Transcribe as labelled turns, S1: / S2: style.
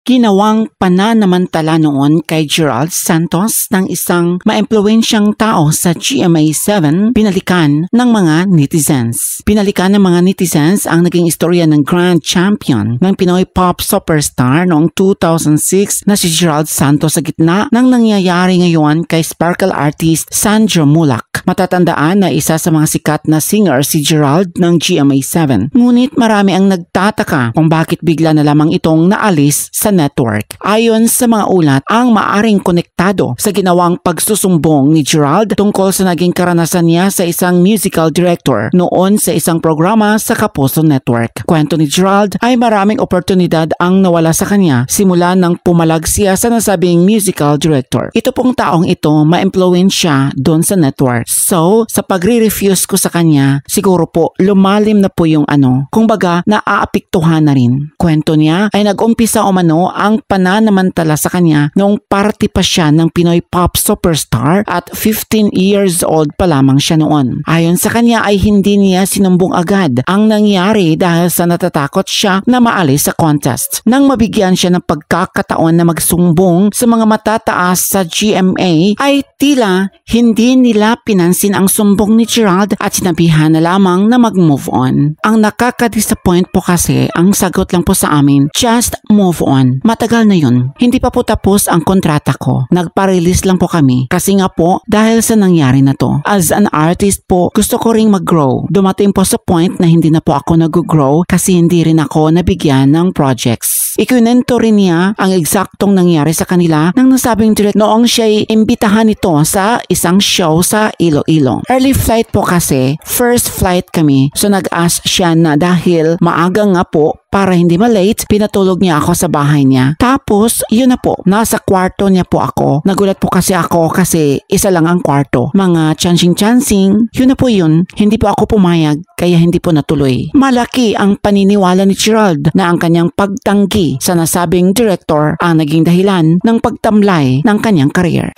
S1: Ginawang pananamantala noon kay Gerald Santos ng isang maimpluwensyang tao sa GMA7, pinalikan ng mga netizens. Pinalikan ng mga netizens ang naging istorya ng grand champion ng Pinoy pop superstar noong 2006 na si Gerald Santos sa gitna ng nangyayari ngayon kay sparkle artist Sandro Mulak. Matatandaan na isa sa mga sikat na singer si Gerald ng GMA7. Ngunit marami ang nagtataka kung bakit bigla na lamang itong naalis sa network. Ayon sa mga ulat, ang maaring konektado sa ginawang pagsusumbong ni Gerald tungkol sa naging karanasan niya sa isang musical director noon sa isang programa sa Kapuso Network. Kwento ni Gerald ay maraming oportunidad ang nawala sa kanya simula nang pumalag siya sa nasabing musical director. Ito pong taong ito ma-impluwensya doon sa network. So, sa pagre-refuse ko sa kanya, siguro po lumalim na po yung kumbaga naaapektuhan na rin. Kwento niya ay nag-umpisa umano ang pananamantala sa kanya noong party pa siya ng Pinoy pop superstar at 15 years old pa lamang siya noon. Ayon sa kanya ay hindi niya sinumbong agad ang nangyari dahil sa natatakot siya na maalis sa contest. Nang mabigyan siya ng pagkakataon na magsumbong sa mga matataas sa GMA ay tila hindi nila pinansin ang sumbong ni Gerald at sinabihan na lamang na mag-move on. Ang nakaka-disappoint po kasi ang sagot lang po sa amin, just move on. Matagal na yun. Hindi pa po tapos ang kontrata ko. Nagpa-release lang po kami. Kasi nga po, dahil sa nangyari na to. As an artist po, gusto ko ring mag-grow. Dumating po sa point na hindi na po ako nag-grow kasi hindi rin ako nabigyan ng projects. Ikunento rin niya ang eksaktong nangyari sa kanila nang nasabing direct noong siya'y imbitahan nito sa isang show sa Iloilo. Early flight po kasi, first flight kami. So nag-ask siya na dahil maaga nga po, para hindi ma-late, pinatulog niya ako sa bahay niya. Tapos, yun na po, nasa kwarto niya po ako. Nagulat po kasi ako kasi isa lang ang kwarto. Mga chancing-chancing, yun na po yun. Hindi po ako pumayag, kaya hindi po natuloy. Malaki ang paniniwala ni Gerald na ang kanyang pagtanggi sa nasabing director ang naging dahilan ng pagtamlay ng kanyang career.